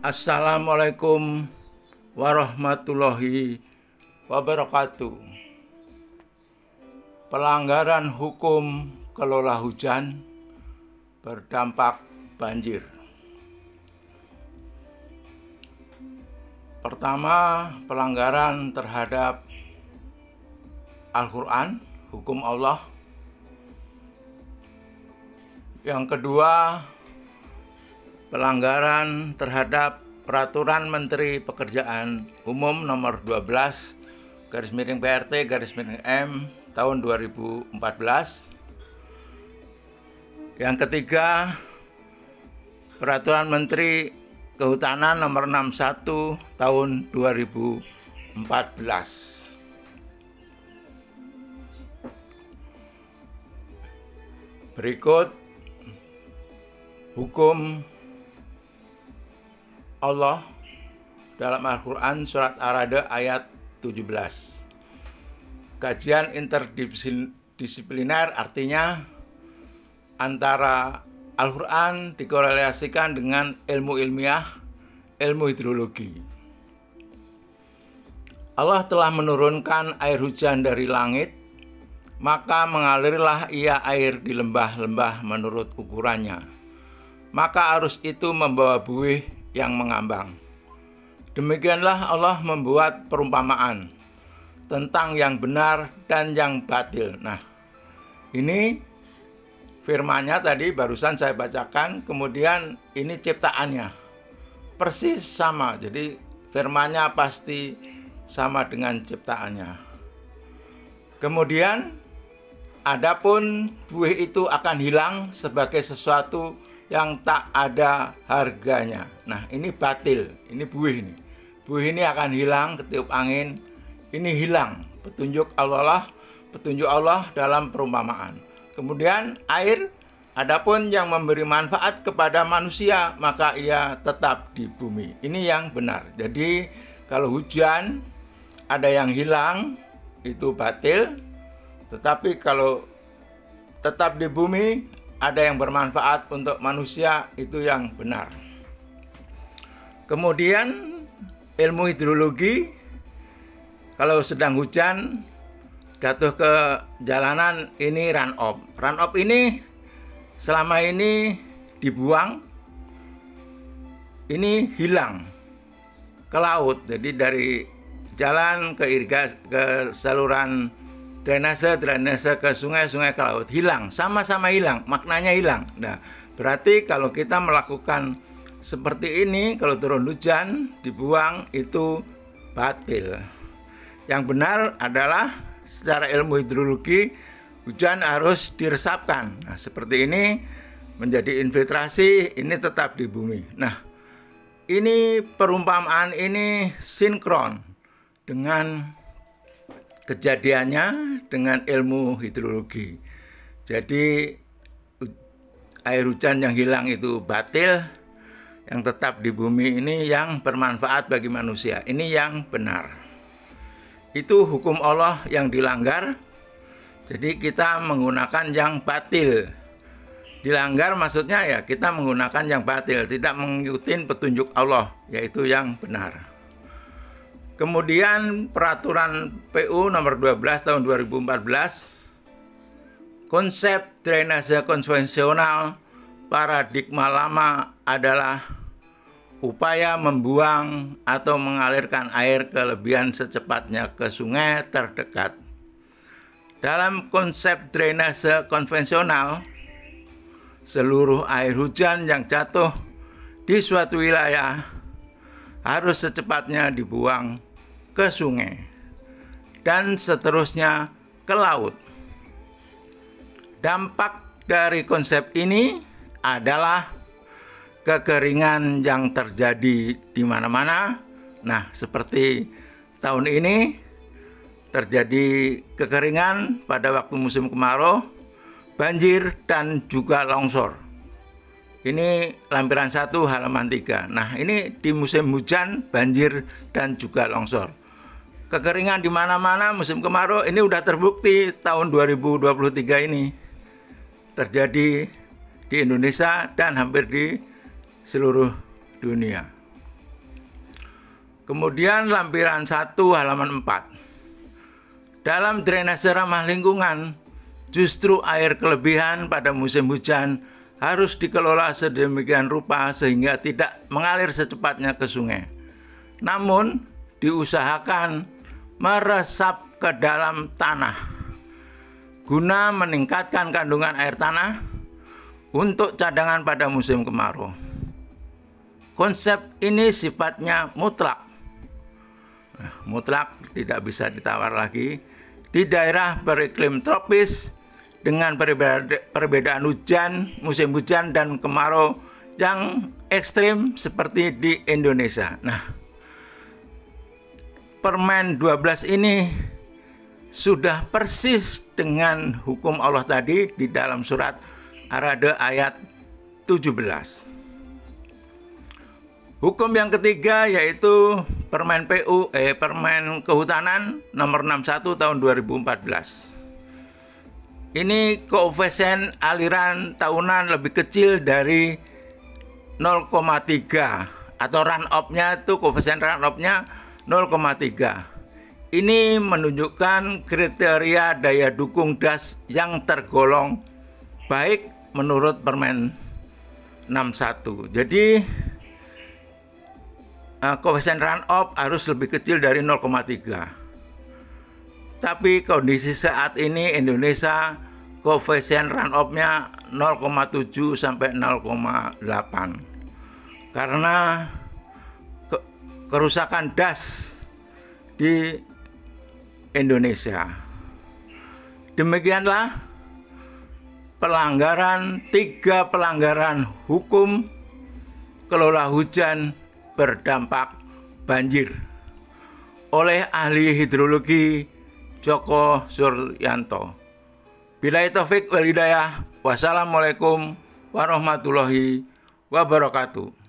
Assalamualaikum warahmatullahi wabarakatuh. Pelanggaran hukum kelola hujan berdampak banjir. Pertama, pelanggaran terhadap Al-Quran, hukum Allah. Yang kedua, pelanggaran terhadap Peraturan Menteri Pekerjaan Umum Nomor 12 /PRT/M tahun 2014. Yang ketiga, Peraturan Menteri Kehutanan Nomor 61 tahun 2014. Berikut hukum Allah dalam Al-Quran surat Ar-Ra'd ayat 17. Kajian interdisipliner artinya antara Al-Quran dikorelasikan dengan ilmu ilmiah, ilmu hidrologi. Allah telah menurunkan air hujan dari langit, maka mengalirlah ia air di lembah-lembah menurut ukurannya. Maka arus itu membawa buih yang mengambang. Demikianlah Allah membuat perumpamaan tentang yang benar dan yang batil. Nah, ini firman-Nya tadi barusan saya bacakan, kemudian ini ciptaannya. Persis sama, jadi firman-Nya pasti sama dengan ciptaannya. Kemudian adapun buih itu akan hilang sebagai sesuatu yang tak ada harganya. Nah, ini batil, ini buih ini. Buih ini akan hilang ketiup angin. Ini hilang. Petunjuk Allah dalam perumpamaan. Kemudian air, adapun yang memberi manfaat kepada manusia, maka ia tetap di bumi. Ini yang benar. Jadi kalau hujan ada yang hilang, itu batil. Tetapi kalau tetap di bumi, ada yang bermanfaat untuk manusia, itu yang benar. Kemudian ilmu hidrologi, kalau sedang hujan, jatuh ke jalanan, ini run-off. Run-off ini selama ini dibuang, ini hilang ke laut. Jadi dari jalan ke irigasi, ke saluran drainase ke sungai ke laut, hilang, sama-sama hilang, maknanya hilang. Nah, berarti kalau kita melakukan seperti ini, kalau turun hujan dibuang, itu batil. Yang benar adalah secara ilmu hidrologi, hujan harus diresapkan. Nah, seperti ini menjadi infiltrasi, ini tetap di bumi. Nah, ini perumpamaan ini sinkron dengan kejadiannya dengan ilmu hidrologi. Jadi air hujan yang hilang itu batil, yang tetap di bumi ini yang bermanfaat bagi manusia. Ini yang benar. Itu hukum Allah yang dilanggar. Jadi kita menggunakan yang batil. Dilanggar maksudnya ya kita menggunakan yang batil, tidak mengikuti petunjuk Allah, yaitu yang benar. Kemudian peraturan PU nomor 12 tahun 2014, konsep drainase konvensional paradigma lama adalah upaya membuang atau mengalirkan air kelebihan secepatnya ke sungai terdekat. Dalam konsep drainase konvensional, seluruh air hujan yang jatuh di suatu wilayah harus secepatnya dibuang ke sungai dan seterusnya ke laut. Dampak dari konsep ini adalah kekeringan yang terjadi di mana-mana. Nah, seperti tahun ini terjadi kekeringan pada waktu musim kemarau, banjir dan juga longsor. Ini lampiran 1 halaman 3. Nah, ini di musim hujan, banjir dan juga longsor. Kekeringan di mana-mana musim kemarau ini udah terbukti tahun 2023 ini terjadi di Indonesia dan hampir di seluruh dunia. Kemudian lampiran 1 halaman 4. Dalam drainase ramah lingkungan, justru air kelebihan pada musim hujan harus dikelola sedemikian rupa sehingga tidak mengalir secepatnya ke sungai. Namun, diusahakan meresap ke dalam tanah guna meningkatkan kandungan air tanah untuk cadangan pada musim kemarau. Konsep ini sifatnya mutlak. Mutlak tidak bisa ditawar lagi. Di daerah beriklim tropis dengan perbedaan hujan, musim hujan dan kemarau yang ekstrim seperti di Indonesia. Nah, Permen 12 ini sudah persis dengan hukum Allah tadi di dalam surat Ar-Ra'd ayat 17. Hukum yang ketiga yaitu Permen Permen Kehutanan nomor 61 tahun 2014. Ini koefisien aliran tahunan lebih kecil dari 0,3 atau run-off-nya itu koefisien run-off-nya 0,3. Ini menunjukkan kriteria daya dukung das yang tergolong baik menurut Permen 61. Jadi koefisien run-off harus lebih kecil dari 0,3. Tapi kondisi saat ini Indonesia koefisien run-off-nya 0,7 sampai 0,8. Karena kerusakan das di Indonesia. Demikianlah tiga pelanggaran hukum kelola hujan berdampak banjir oleh ahli hidrologi Joko Suryanto. Billahi taufik wal hidayah. Wassalamualaikum warahmatullahi wabarakatuh.